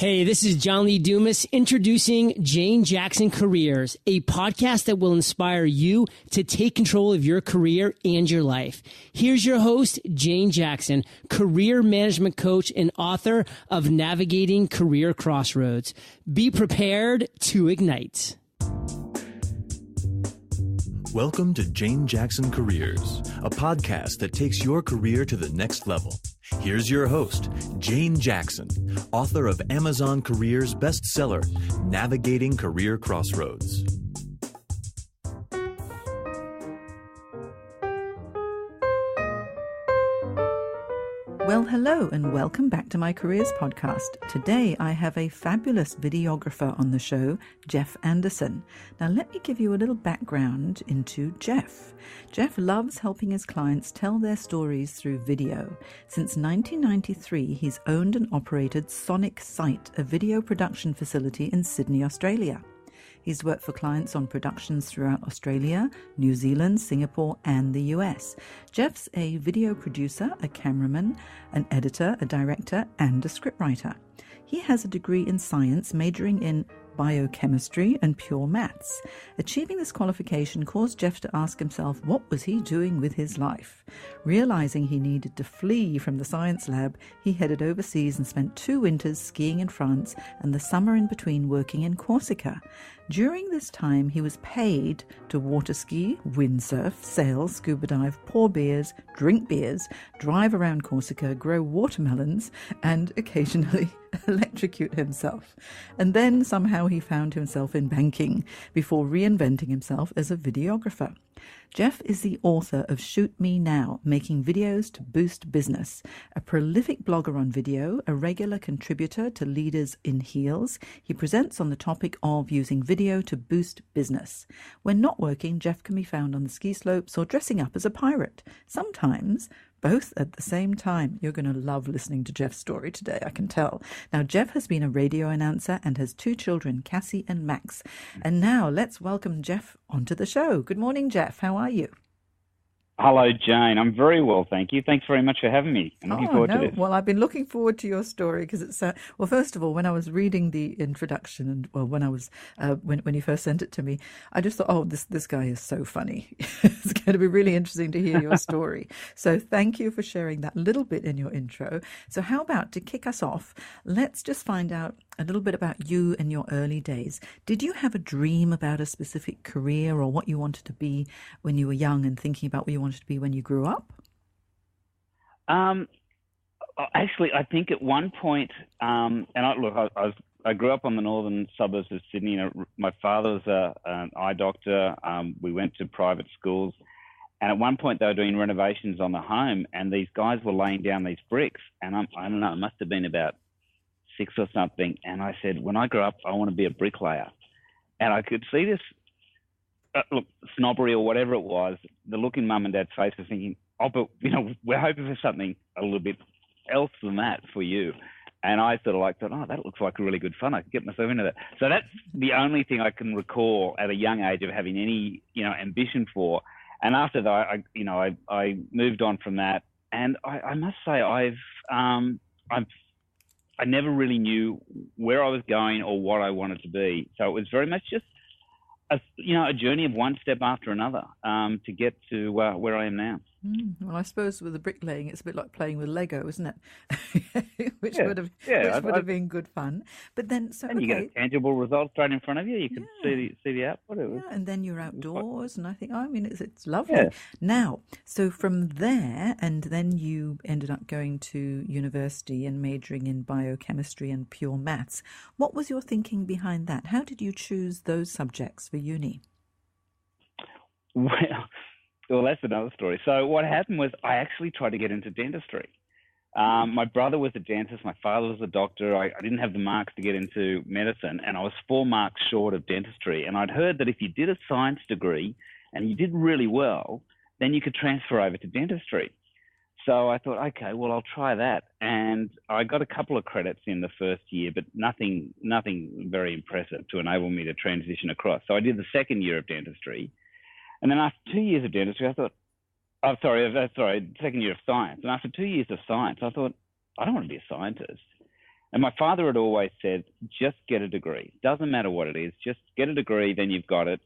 Hey, this is John Lee Dumas introducing Jane Jackson Careers, a podcast that will inspire you to take control of your career and your life. Here's your host, Jane Jackson, career management coach and author of Navigating Career Crossroads. Be prepared to ignite. Welcome to Jane Jackson Careers, a podcast that takes your career to the next level. Here's your host, Jane Jackson, author of Amazon Careers bestseller, Navigating Career Crossroads. Well, hello and welcome back to my Careers podcast. Today I have a fabulous videographer on the show, Geoff Anderson. Now let me give you a little background into Geoff. Geoff loves helping his clients tell their stories through video. Since 1993, he's owned and operated Sonic Sight, a video production facility in Sydney, Australia. He's worked for clients on productions throughout Australia, New Zealand, Singapore, and the US. Geoff's a video producer, a cameraman, an editor, a director, and a scriptwriter. He has a degree in science, majoring in biochemistry and pure maths. Achieving this qualification caused Geoff to ask himself, what was he doing with his life? Realizing he needed to flee from the science lab, he headed overseas and spent 2 winters skiing in France and the summer in between working in Corsica. During this time, he was paid to waterski, windsurf, sail, scuba dive, pour beers, drink beers, drive around Corsica, grow watermelons, and occasionally electrocute himself. And then somehow he found himself in banking before reinventing himself as a videographer. Geoff is the author of Shoot Me Now, Making Videos to Boost Business, a prolific blogger on video, a regular contributor to Leaders in Heels. He presents on the topic of using video to boost business. When not working, Geoff can be found on the ski slopes or dressing up as a pirate, sometimes both at the same time. You're going to love listening to Geoff's story today, I can tell. Now, Geoff has been a radio announcer and has 2 children, Cassie and Max. And now let's welcome Geoff onto the show. Good morning, Geoff. How are you? Hello, Jane. I'm very well, thank you. Thanks very much for having me. I'm looking forward to this. Well, I've been looking forward to your story because it's well. First of all, when I was reading the introduction, and when I was when you first sent it to me, I just thought, oh, this guy is so funny. It's going to be really interesting to hear your story. So, thank you for sharing that little bit in your intro. So, how about to kick us off? Let's just find out a little bit about you and your early days. Did you have a dream about a specific career or what you wanted to be when you were young and thinking about what you wanted to be when you grew up? Actually, I think at one point, and I grew up on the northern suburbs of Sydney. You know, my father was an eye doctor. We went to private schools. And at one point, they were doing renovations on the home, and these guys were laying down these bricks. And I don't know, it must have been about 6 or something. And I said, when I grow up, I want to be a bricklayer. And I could see this snobbery or whatever it was, the look in mum and dad's faces thinking, oh, but, you know, we're hoping for something a little bit else than that for you. And I sort of thought, oh, that looks like really good fun. I could get myself into that. So that's the only thing I can recall at a young age of having any, ambition for. And after that, I moved on from that. And I must say, I never really knew where I was going or what I wanted to be. So it was very much just a journey of one step after another to get to where I am now. Well, I suppose with the bricklaying, it's a bit like playing with Lego, isn't it? which would have been good fun. But then, you get a tangible result straight in front of you. You can see the output. And then you're outdoors, and I think, it's lovely. Yeah. Now, so from there, and then you ended up going to university and majoring in biochemistry and pure maths. What was your thinking behind that? How did you choose those subjects for uni? Well, that's another story. So what happened was I actually tried to get into dentistry. My brother was a dentist. My father was a doctor. I didn't have the marks to get into medicine, and I was 4 marks short of dentistry. And I'd heard that if you did a science degree and you did really well, then you could transfer over to dentistry. So I thought, okay, well, I'll try that. And I got a couple of credits in the first year, but nothing very impressive to enable me to transition across. So I did the second year of dentistry. And then after 2 years of dentistry, I thought, second year of science. And after 2 years of science, I thought, I don't want to be a scientist. And my father had always said, just get a degree. Doesn't matter what it is, just get a degree, then you've got it.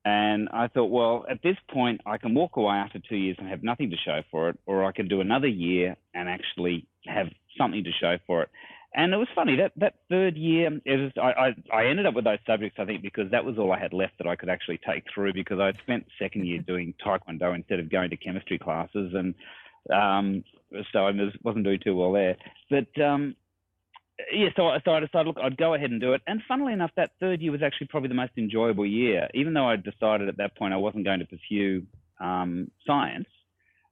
And I thought, well, at this point, I can walk away after 2 years and have nothing to show for it, or I can do another year and actually have something to show for it. And it was funny, that third year, I ended up with those subjects, I think, because that was all I had left that I could actually take through, because I'd spent second year doing Taekwondo instead of going to chemistry classes. And so I wasn't doing too well there. But so I decided, look, I'd go ahead and do it. And funnily enough, that third year was actually probably the most enjoyable year, even though I decided at that point I wasn't going to pursue science.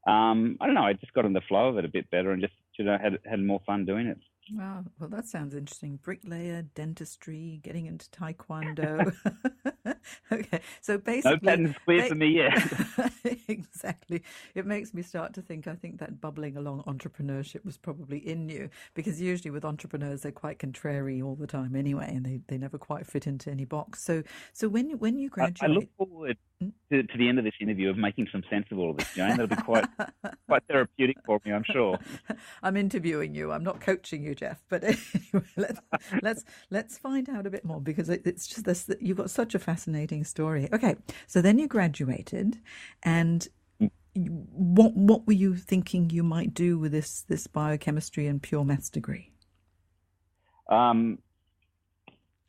I don't know, I just got in the flow of it a bit better and just had more fun doing it. Wow, well, that sounds interesting. Bricklayer, dentistry, getting into Taekwondo. Okay, so basically... No patterns clear for me yet. Exactly. It makes me start to think, I think that bubbling along entrepreneurship was probably in you, because usually with entrepreneurs, they're quite contrary all the time anyway, and they never quite fit into any box. So when you graduate... I look forward to the end of this interview of making some sense of all of this, Jane. That'll be quite therapeutic for me, I'm sure. I'm interviewing you. I'm not coaching you, Geoff. But anyway, let's find out a bit more, because it's just this, you've got such a fascinating story. Okay, so then you graduated, and what were you thinking you might do with this biochemistry and pure maths degree? Head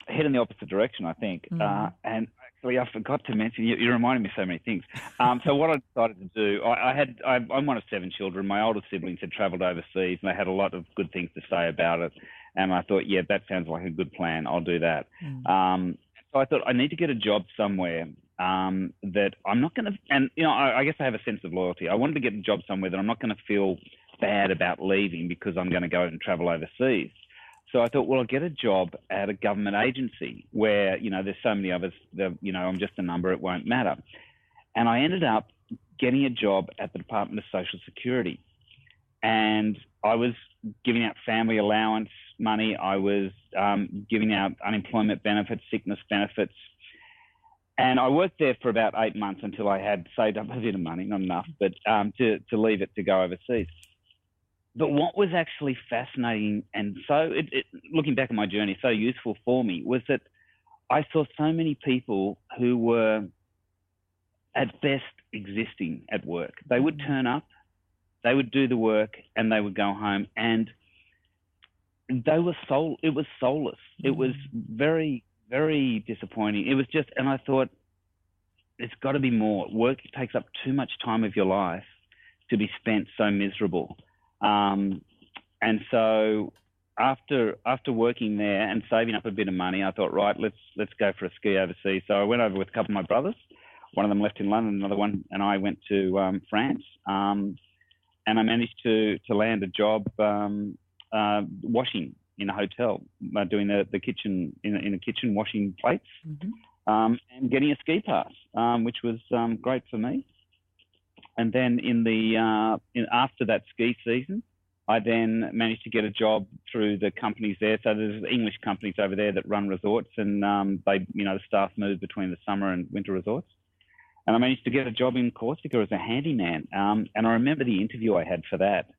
in the opposite direction, I think. And actually, I forgot to mention, you reminded me of so many things. So what I decided to do, I'm one of 7 children. My older siblings had travelled overseas, and they had a lot of good things to say about it. And I thought, yeah, that sounds like a good plan. I'll do that. So I thought I need to get a job somewhere that I'm not going to, and, I guess I have a sense of loyalty. I wanted to get a job somewhere that I'm not going to feel bad about leaving because I'm going to go and travel overseas. So I thought, well, I'll get a job at a government agency where, there's so many of us that, I'm just a number, it won't matter. And I ended up getting a job at the Department of Social Security. And I was giving out family allowance money. I was giving out unemployment benefits, sickness benefits. And I worked there for about 8 months until I had saved up a bit of money, not enough, but to leave it to go overseas. But what was actually fascinating, and so looking back at my journey, so useful for me, was that I saw so many people who were at best existing at work. They would turn up, they would do the work, and they would go home, and it was soulless. It was very, very disappointing. It was just, and I thought, it's got to be more. Work takes up too much time of your life to be spent so miserable. And so after working there and saving up a bit of money, I thought, right, let's go for a ski overseas. So I went over with a couple of my brothers. One of them left in London, another one, and I went to France. And I managed to land a job washing in a hotel, doing the kitchen in a kitchen, washing plates, and getting a ski pass, which was great for me. And then after that ski season, I then managed to get a job through the companies there. So there's English companies over there that run resorts, and the staff move between the summer and winter resorts. And I managed to get a job in Corsica as a handyman. And I remember the interview I had for that,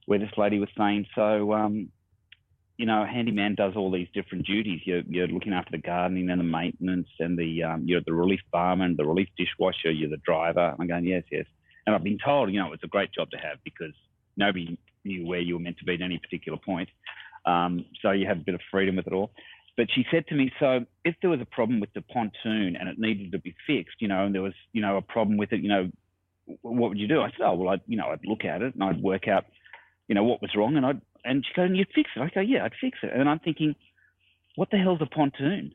where this lady was saying, so, a handyman does all these different duties. You're looking after the gardening and the maintenance, and you're the relief barman, the relief dishwasher, you're the driver. I'm going, yes. And I've been told, it was a great job to have because nobody knew where you were meant to be at any particular point. So you have a bit of freedom with it all. But she said to me, so if there was a problem with the pontoon and it needed to be fixed, and there was, a problem with it, what would you do? I said, I'd look at it and I'd work out, what was wrong. And she goes, and you'd fix it. I go, yeah, I'd fix it. And I'm thinking, what the hell's a pontoon?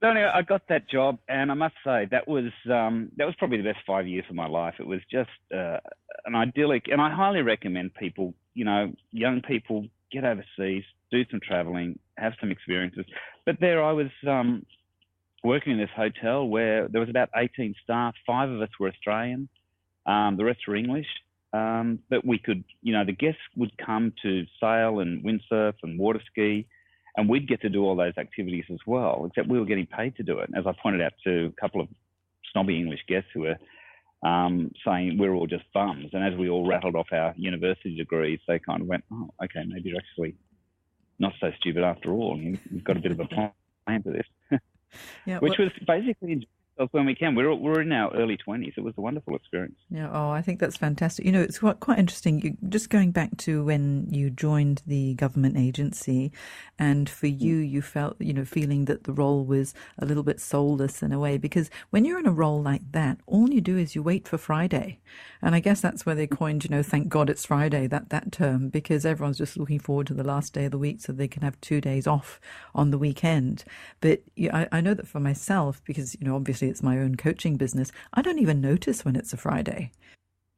So anyway, I got that job, and I must say that was probably the best 5 years of my life. It was just an idyllic, and I highly recommend people, young people, get overseas, do some traveling, have some experiences. But there I was working in this hotel where there was about 18 staff. 5 of us were Australian, the rest were English. But we could, the guests would come to sail and windsurf and waterski, and we'd get to do all those activities as well, except we were getting paid to do it. As I pointed out to a couple of snobby English guests who were saying we're all just bums. And as we all rattled off our university degrees, they kind of went, oh, okay, maybe you're actually not so stupid after all. You've got a bit of a plan for this. Yeah, Which was basically when we can. We're in our early 20s. It was a wonderful experience. Yeah, oh, I think that's fantastic. It's quite interesting. Just going back to when you joined the government agency, and for you felt, feeling that the role was a little bit soulless in a way, because when you're in a role like that, all you do is you wait for Friday. And I guess that's where they coined, thank God it's Friday, that term, because everyone's just looking forward to the last day of the week so they can have 2 days off on the weekend. But I know that for myself, because, obviously it's my own coaching business, I don't even notice when it's a Friday.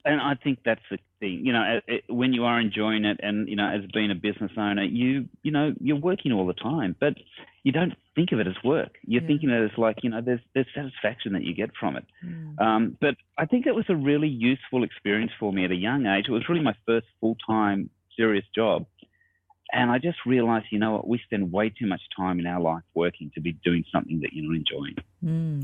And I think that's the thing, when you are enjoying it, and as being a business owner, you're working all the time, but you don't think of it as work. You're thinking of it as like, there's satisfaction that you get from it. But I think it was a really useful experience for me at a young age. It was really my first full-time serious job. And I just realized, we spend way too much time in our life working to be doing something that you're not enjoying.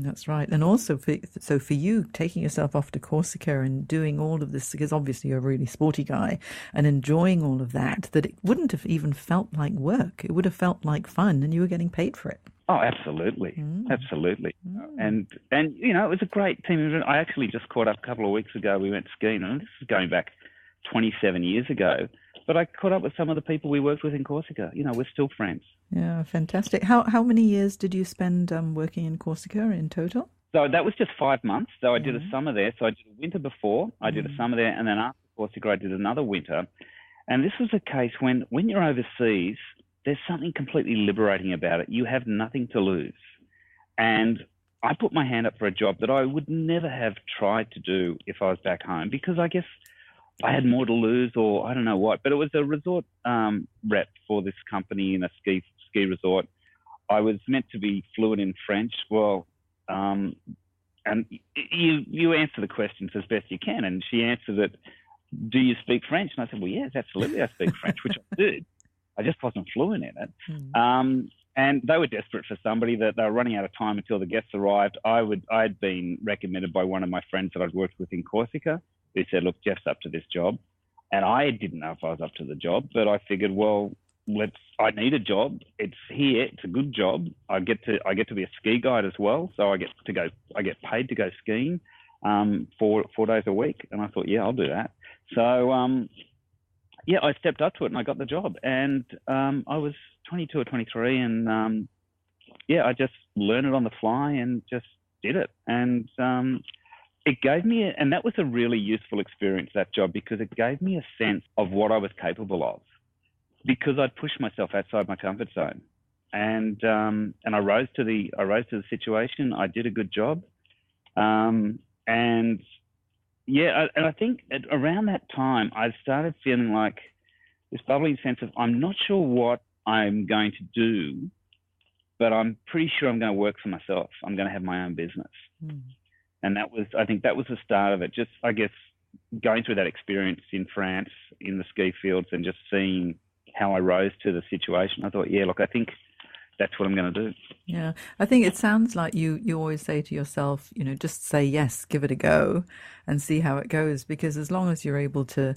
That's right. And also, for you, taking yourself off to Corsica and doing all of this, because obviously you're a really sporty guy, and enjoying all of that it wouldn't have even felt like work. It would have felt like fun, and you were getting paid for it. Oh, absolutely. Absolutely. And it was a great team. I actually just caught up a couple of weeks ago. We went skiing, and this is going back 27 years ago. But I caught up with some of the people we worked with in Corsica. We're still friends. Yeah, fantastic. How many years did you spend working in Corsica in total? So that was just 5 months. So I did a summer there. So I did a winter before, I did a summer there, and then after Corsica, I did another winter. And this was a case when you're overseas, there's something completely liberating about it. You have nothing to lose. And I put my hand up for a job that I would never have tried to do if I was back home, because I guess I had more to lose, or I don't know what, but it was a resort rep for this company in a ski resort. I was meant to be fluent in French. Well, and you answer the questions as best you can. And she answered it, do you speak French? And I said, well, yes, absolutely, I speak French, which I did. I just wasn't fluent in it. And they were desperate for somebody, that they were running out of time until the guests arrived. I'd been recommended by one of my friends that I'd worked with in Corsica, who said, look, Geoff's up to this job. And I didn't know if I was up to the job, but I figured, well, I need a job. It's here. It's a good job. I get to be a ski guide as well. So I get paid to go skiing 4 days a week. And I thought, yeah, I'll do that. So, I stepped up to it and I got the job. And I was 22 or 23, and I just learned it on the fly and just did it. And it gave me, and that was a really useful experience, that job, because it gave me a sense of what I was capable of, because I'd pushed myself outside my comfort zone, and I rose to the situation. I did a good job, and I think around that time I started feeling like this bubbling sense of, I'm not sure what I'm going to do, but I'm pretty sure I'm going to work for myself. I'm going to have my own business. And I think that was the start of it. Just, I guess, going through that experience in France, in the ski fields, and just seeing how I rose to the situation. I thought, yeah, look, I think that's what I'm going to do. Yeah, I think it sounds like you always say to yourself, just say yes, give it a go and see how it goes. Because as long as you're able to,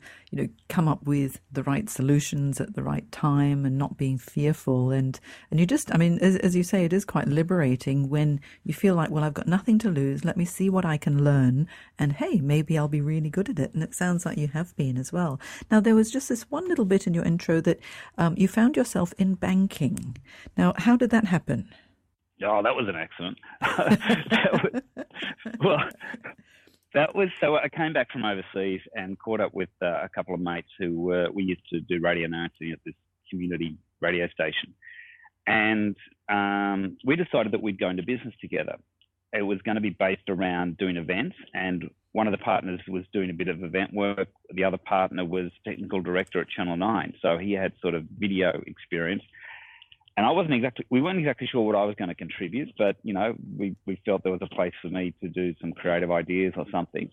come up with the right solutions at the right time and not being fearful, and you just, as you say, it is quite liberating when you feel like, well, I've got nothing to lose. Let me see what I can learn. And hey, maybe I'll be really good at it. And it sounds like you have been as well. Now, there was just this one little bit in your intro that you found yourself in banking. Now, how did that happen? Oh, that was an accident. So I came back from overseas and caught up with a couple of mates who we used to do radio announcing at this community radio station. And we decided that we'd go into business together. It was going to be based around doing events, and one of the partners was doing a bit of event work. The other partner was technical director at Channel 9. So he had sort of video experience. And we weren't exactly sure what I was going to contribute, but, we felt there was a place for me to do some creative ideas or something.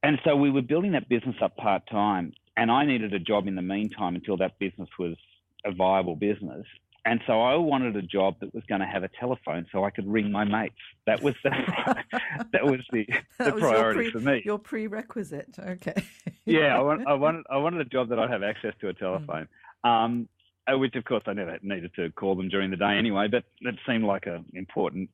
And so we were building that business up part-time, and I needed a job in the meantime until that business was a viable business. And so I wanted a job that was going to have a telephone so I could ring my mates. That was the priority for me. Your prerequisite, okay. Yeah, I wanted a job that I'd have access to a telephone, which of course I never needed to call them during the day anyway. But it seemed like an important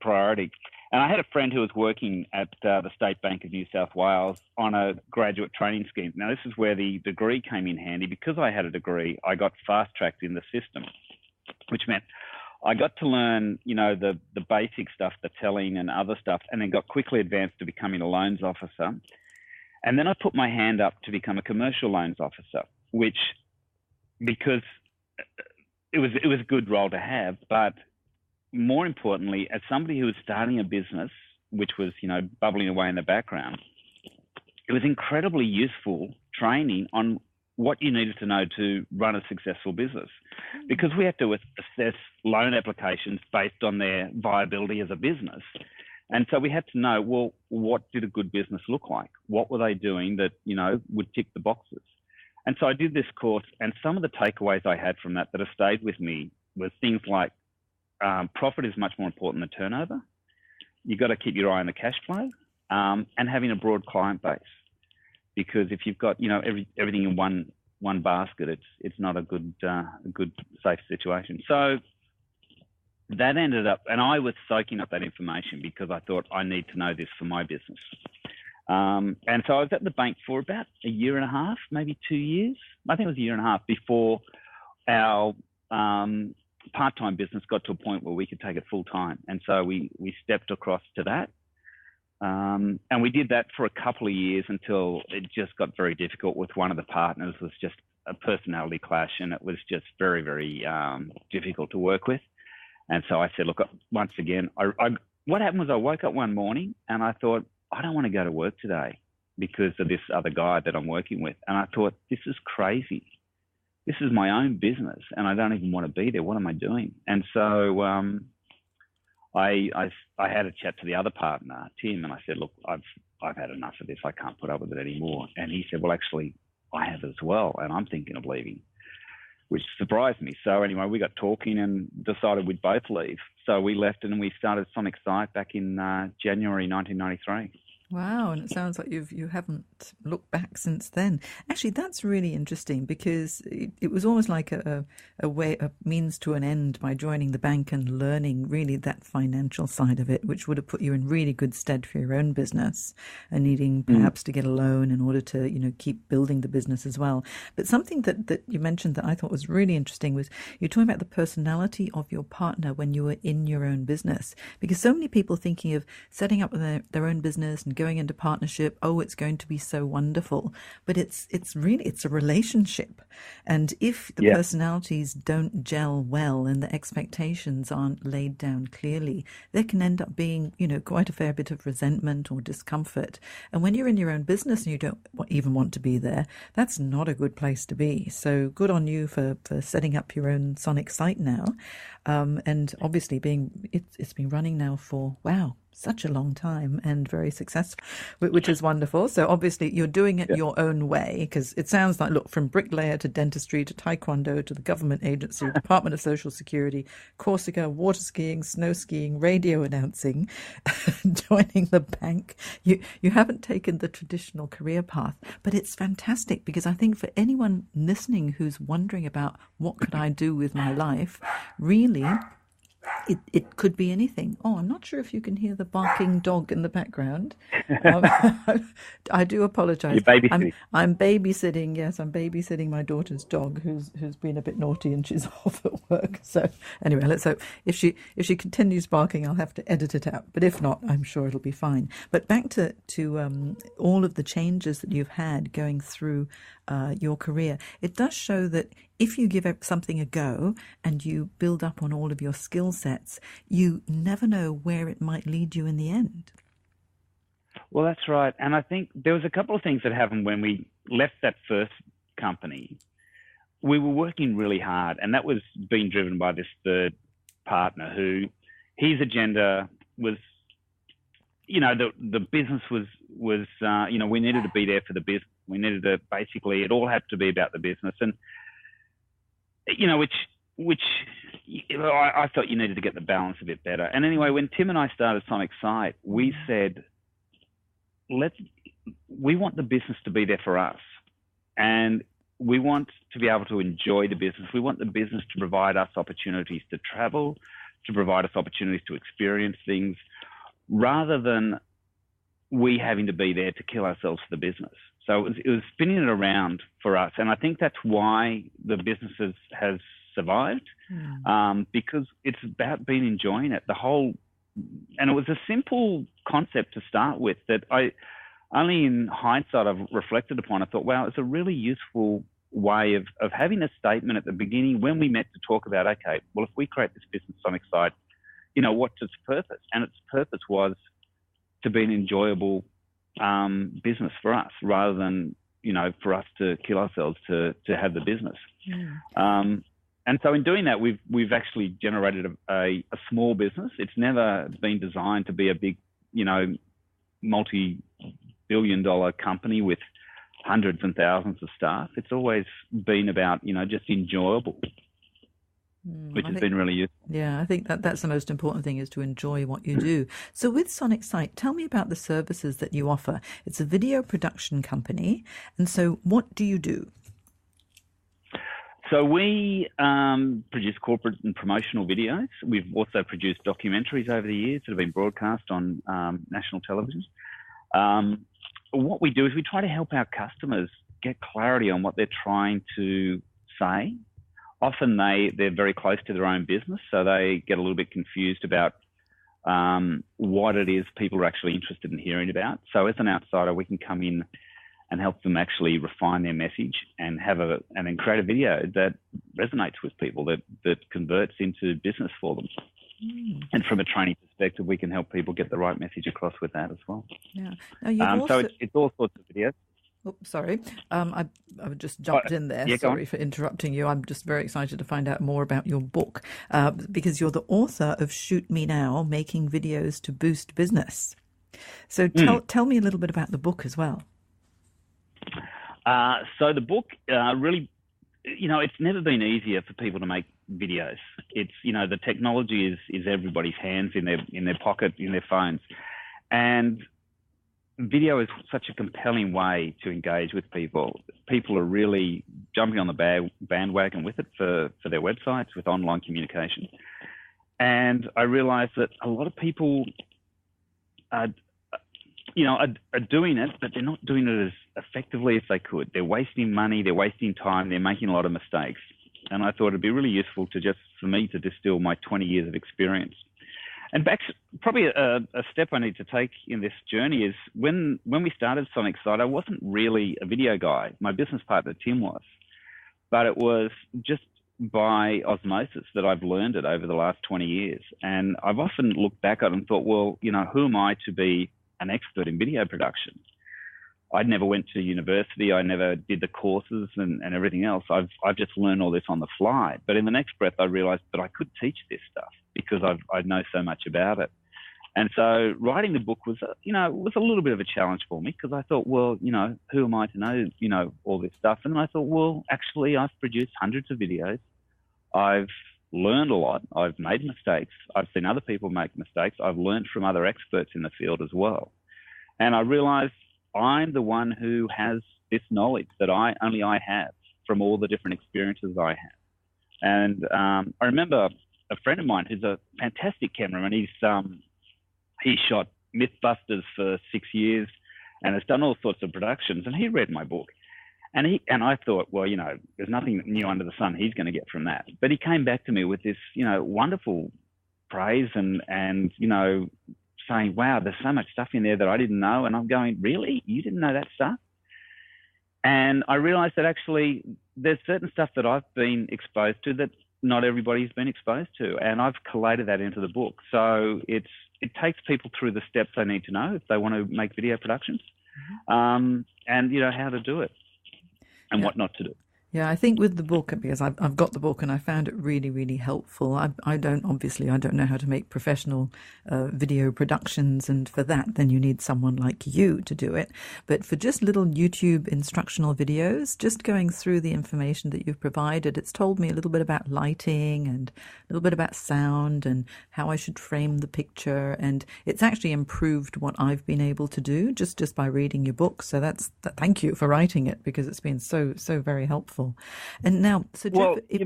priority. And I had a friend who was working at the State Bank of New South Wales on a graduate training scheme. Now, this is where the degree came in handy. Because I had a degree, I got fast-tracked in the system, which meant I got to learn, the basic stuff, the telling and other stuff, and then got quickly advanced to becoming a loans officer. And then I put my hand up to become a commercial loans officer, because it was a good role to have, but more importantly, as somebody who was starting a business, which was, bubbling away in the background, it was incredibly useful training on what you needed to know to run a successful business, because we had to assess loan applications based on their viability as a business. And so we had to know, well, what did a good business look like? What were they doing that, would tick the boxes? And so I did this course, and some of the takeaways I had from that have stayed with me were things like, profit is much more important than turnover. You've got to keep your eye on the cash flow, and having a broad client base, because if you've got everything in one basket, it's not a good safe situation. So that ended up, and I was soaking up that information because I thought I need to know this for my business. And so I was at the bank for about a year and a half, maybe 2 years. I think it was a year and a half before our part-time business got to a point where we could take it full-time. And so we stepped across to that. And we did that for a couple of years until it just got very difficult with one of the partners. It was just a personality clash, and it was just very, very difficult to work with. And so I said, look, once again, what happened was I woke up one morning and I thought, I don't want to go to work today because of this other guy that I'm working with. And I thought, this is crazy. This is my own business and I don't even want to be there. What am I doing? And so I had a chat to the other partner, Tim, and I said, look, I've had enough of this. I can't put up with it anymore. And he said, well, actually, I have as well, and I'm thinking of leaving, which surprised me. So anyway, we got talking and decided we'd both leave. So we left and we started Sonic Sight back in January 1993. Wow, and it sounds like you haven't looked back since then. Actually, that's really interesting because it was almost like a means to an end by joining the bank and learning really that financial side of it, which would have put you in really good stead for your own business and needing perhaps to get a loan in order to keep building the business as well. But something that you mentioned that I thought was really interesting was you're talking about the personality of your partner when you were in your own business, because so many people thinking of setting up their own business and going into partnership, it's going to be so wonderful, but it's a relationship, and if the personalities don't gel well and the expectations aren't laid down clearly, there can end up being quite a fair bit of resentment or discomfort. And when you're in your own business and you don't even want to be there, that's not a good place to be. So good on you for setting up your own Sonic Sight now, and obviously it's been running now for such a long time and very successful, which is wonderful. So obviously you're doing it your own way, because it sounds like, look, from bricklayer to dentistry to taekwondo to the government agency, Department of Social Security, Corsica, water skiing, snow skiing, radio announcing, joining the bank. You haven't taken the traditional career path, but it's fantastic, because I think for anyone listening who's wondering about what could I do with my life, really, it could be anything. I'm not sure if you can hear the barking dog in the background. I do apologise. You're babysitting. I'm babysitting. Yes, I'm babysitting my daughter's dog, who's been a bit naughty and she's off at work. So anyway, let's hope if she continues barking, I'll have to edit it out. But if not, I'm sure it'll be fine. But back to all of the changes that you've had going through your career, it does show that if you give something a go and you build up on all of your skill sets, you never know where it might lead you in the end. Well, that's right. And I think there was a couple of things that happened when we left that first company. We were working really hard, and that was being driven by this third partner who his agenda was, the business was we needed to be there for the business. We needed to, basically, it all had to be about the business. And, which I thought you needed to get the balance a bit better. And anyway, when Tim and I started Sonic Site, we said, we want the business to be there for us. And we want to be able to enjoy the business. We want the business to provide us opportunities to travel, to provide us opportunities to experience things, rather than we having to be there to kill ourselves for the business. So it was spinning it around for us. And I think that's why the business has survived, because it's about being enjoying it. And it was a simple concept to start with that I only in hindsight I've reflected upon. I thought, wow, it's a really useful way of having a statement at the beginning when we met to talk about, okay, well, if we create this business Sonic Site, what's its purpose? And its purpose was to be an enjoyable business for us, rather than, for us to kill ourselves to have the business. And so in doing that, we've actually generated a small business. It's never been designed to be a big, multi-billion-dollar company with hundreds and thousands of staff. It's always been about, just enjoyable, which has been really useful. Yeah, I think that's the most important thing, is to enjoy what you do. So with Sonic Site, tell me about the services that you offer. It's a video production company. And so what do you do? So we produce corporate and promotional videos. We've also produced documentaries over the years that have been broadcast on national television. What we do is we try to help our customers get clarity on what they're trying to say. Often they're very close to their own business, so they get a little bit confused about what it is people are actually interested in hearing about. So as an outsider, we can come in and help them actually refine their message and have and then create a video that resonates with people, that converts into business for them. And from a training perspective, we can help people get the right message across with that as well. Yeah. Now so it's all sorts of videos. Oh, sorry. I just jumped in there. Sorry for interrupting you. I'm just very excited to find out more about your book, because you're the author of Shoot Me Now, Making Videos to Boost Business. So tell me a little bit about the book as well. So the book really, it's never been easier for people to make videos. It's, the technology is everybody's hands, in their pocket, in their phones. And video is such a compelling way to engage with people. People are really jumping on the bandwagon with it for their websites, with online communication. And I realized that a lot of people are doing it, but they're not doing it as effectively as they could. They're wasting money, they're wasting time, they're making a lot of mistakes. And I thought it'd be really useful for me to distill my 20 years of experience. And probably a step I need to take in this journey is when we started Sonic Site, I wasn't really a video guy. My business partner, Tim, was. But it was just by osmosis that I've learned it over the last 20 years. And I've often looked back at it and thought, well, who am I to be an expert in video production? I never went to university. I never did the courses and everything else. I've just learned all this on the fly. But in the next breath, I realized that I could teach this stuff because I know so much about it. And so writing the book was, was a little bit of a challenge for me, because I thought, well, who am I to know, all this stuff? And then I thought, well, actually, I've produced hundreds of videos. I've learned a lot. I've made mistakes. I've seen other people make mistakes. I've learned from other experts in the field as well. And I realized I'm the one who has this knowledge that only I have from all the different experiences I have. And I remember a friend of mine who's a fantastic cameraman. He shot Mythbusters for 6 years and has done all sorts of productions. And he read my book. And I thought, well, there's nothing new under the sun he's going to get from that. But he came back to me with this, wonderful praise and saying, wow, there's so much stuff in there that I didn't know. And I'm going, really? You didn't know that stuff? And I realized that actually there's certain stuff that I've been exposed to that not everybody's been exposed to. And I've collated that into the book. So it takes people through the steps they need to know if they want to make video productions, and, how to do it. And what not to do. Yeah, I think with the book, because I've got the book and I found it really, really helpful. I don't know how to make professional video productions, and for that, then you need someone like you to do it. But for just little YouTube instructional videos, just going through the information that you've provided, it's told me a little bit about lighting and a little bit about sound and how I should frame the picture. And it's actually improved what I've been able to do just by reading your book. So thank you for writing it, because it's been so very helpful. And now, so Geoff, well, you're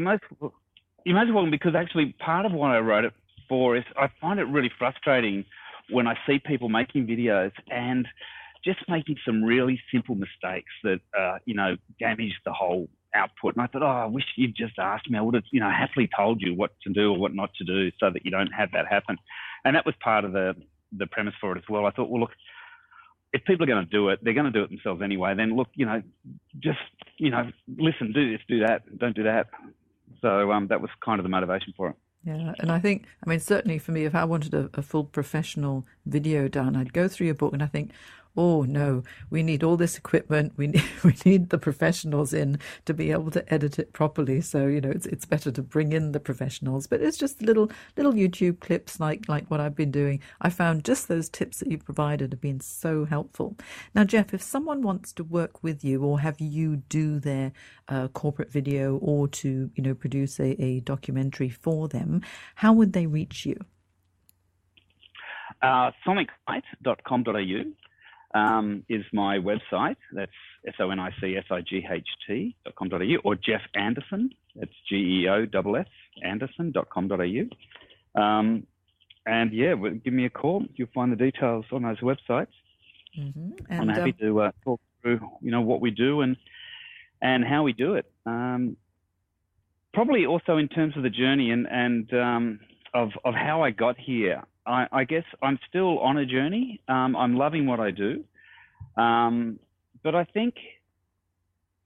most welcome, because actually part of what I wrote it for is I find it really frustrating when I see people making videos and just making some really simple mistakes that damage the whole output. And I thought, I wish you'd just asked me. I would have, happily told you what to do or what not to do, so that you don't have that happen. And that was part of the premise for it as well. I thought, well, look, if people are going to do it, they're going to do it themselves anyway. Then look, just, listen, do this, do that, don't do that. So that was kind of the motivation for it. Yeah, and I think, certainly for me, if I wanted a full professional video done, I'd go through your book and I think, oh no, we need all this equipment. We need the professionals in to be able to edit it properly. So it's better to bring in the professionals. But it's just little YouTube clips like what I've been doing. I found just those tips that you provided have been so helpful. Now, Geoff, if someone wants to work with you or have you do their corporate video or to produce a documentary for them, how would they reach you? sonicsight.com.au. Is my website. That's sonicsight.com.au, or Geoff Anderson. That's GEOFF Anderson.com.au. And yeah, give me a call. You'll find the details on those websites. Mm-hmm. And I'm happy to talk through, what we do and how we do it. Probably also in terms of the journey and of how I got here. I guess I'm still on a journey. I'm loving what I do. But I think,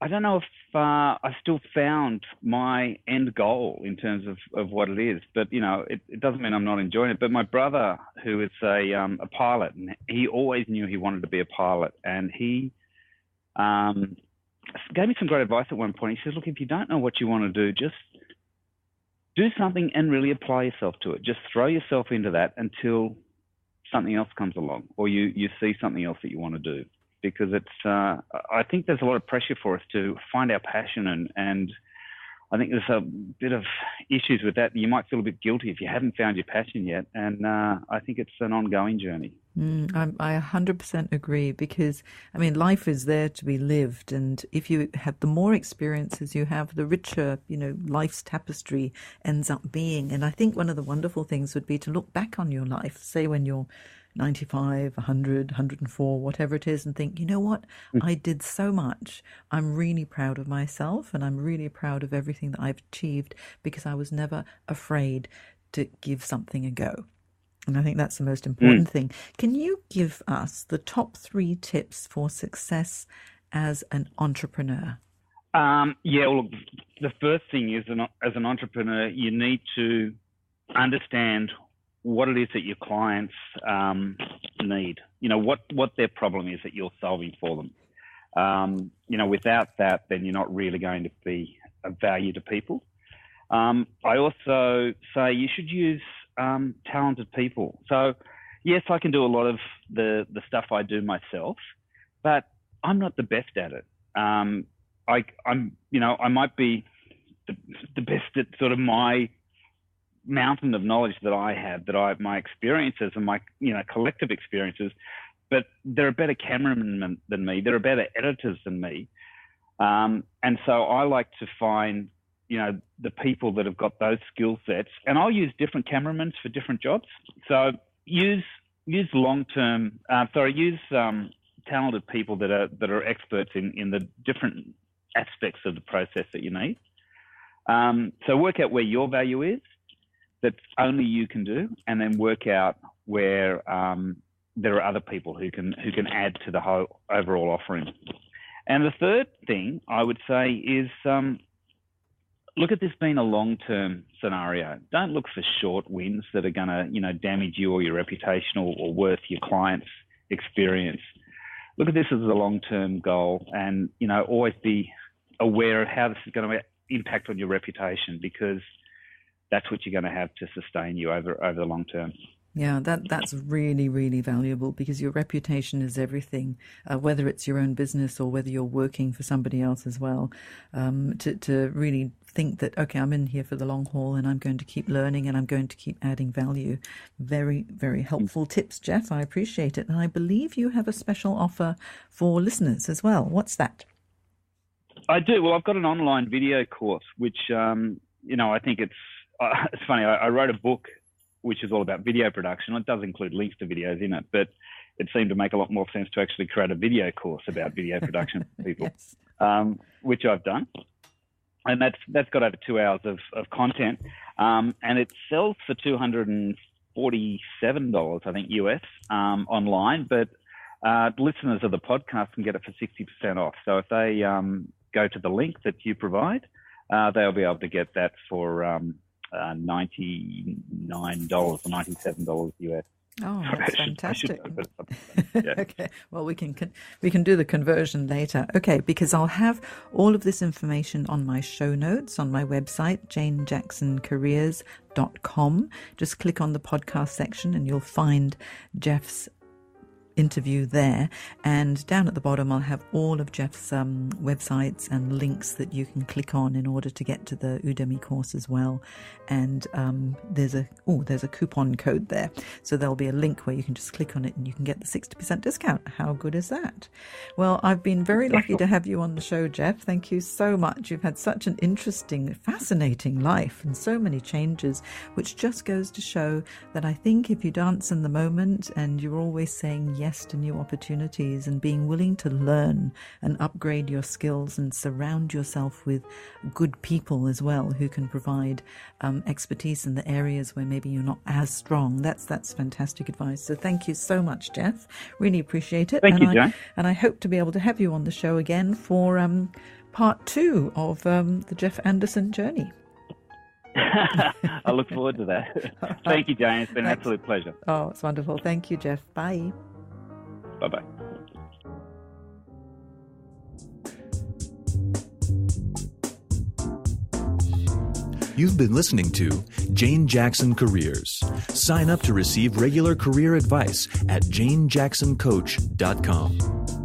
I don't know if I've still found my end goal in terms of what it is. But, it doesn't mean I'm not enjoying it. But my brother, who is a pilot, and he always knew he wanted to be a pilot. And he gave me some great advice at one point. He says, look, if you don't know what you want to do, just do something and really apply yourself to it. Just throw yourself into that until something else comes along, or you see something else that you want to do. Because it's, I think there's a lot of pressure for us to find our passion, and I think there's a bit of issues with that. You might feel a bit guilty if you haven't found your passion yet, and I think it's an ongoing journey. I 100% agree, because life is there to be lived, and if you have, the more experiences you have, the richer life's tapestry ends up being. And I think one of the wonderful things would be to look back on your life, say when you're 95, 100, 104, whatever it is, and think, you know what, I did so much. I'm really proud of myself, and I'm really proud of everything that I've achieved, because I was never afraid to give something a go. And I think that's the most important thing. Can you give us the top 3 tips for success as an entrepreneur? Well, the first thing is, as an entrepreneur, you need to understand what it is that your clients need. What their problem is that you're solving for them. Without that, then you're not really going to be of value to people. I also say you should use talented people. So yes, I can do a lot of the stuff I do myself, but I'm not the best at it. I might be the best at sort of my mountain of knowledge that I have, my experiences and my collective experiences, but there are better cameramen than me. There are better editors than me, and so I like to find the people that have got those skill sets, and I'll use different cameramen for different jobs. So use talented people that are experts in the different aspects of the process that you need. So work out where your value is that only you can do, and then work out where there are other people who can add to the whole overall offering. And the third thing I would say is look at this being a long-term scenario. Don't look for short wins that are going to damage you or your reputation or worth your client's experience. Look at this as a long-term goal, and always be aware of how this is going to impact on your reputation, because that's what you're going to have to sustain you over the long term. Yeah, that's really, really valuable, because your reputation is everything, whether it's your own business or whether you're working for somebody else as well. To really think that, okay, I'm in here for the long haul and I'm going to keep learning and I'm going to keep adding value. Very, very helpful tips, Geoff. I appreciate it. And I believe you have a special offer for listeners as well. What's that? I do. Well, I've got an online video course, which, I think it's funny. I wrote a book which is all about video production. It does include links to videos in it, but it seemed to make a lot more sense to actually create a video course about video production for people, yes. Which I've done. And that's got over 2 hours of content. And it sells for $247, I think, US, online. But listeners of the podcast can get it for 60% off. So if they go to the link that you provide, they'll be able to get that for $99 or $97 US. Oh, that's fantastic. Yeah. Okay. Well, we can do the conversion later. Okay, because I'll have all of this information on my show notes on my website, janejacksoncareers.com. Just click on the podcast section and you'll find Geoff's interview there, and down at the bottom I'll have all of Geoff's websites and links that you can click on in order to get to the Udemy course as well. And there's a coupon code there, so there'll be a link where you can just click on it and you can get the 60% discount. How good is that? Well, I've been very lucky to have you on the show, Geoff. Thank you so much. You've had such an interesting, fascinating life and so many changes, which just goes to show that I think if you dance in the moment and you're always saying yes to new opportunities and being willing to learn and upgrade your skills and surround yourself with good people as well who can provide expertise in the areas where maybe you're not as strong. That's fantastic advice. So thank you so much, Geoff. Really appreciate it. Thank you, Jane. And I hope to be able to have you on the show again for part 2 of the Geoff Anderson journey. I look forward to that. Thank you, Jane. It's been an absolute pleasure. Oh, it's wonderful. Thank you, Geoff. Bye. Bye-bye. You've been listening to Jane Jackson Careers. Sign up to receive regular career advice at janejacksoncoach.com.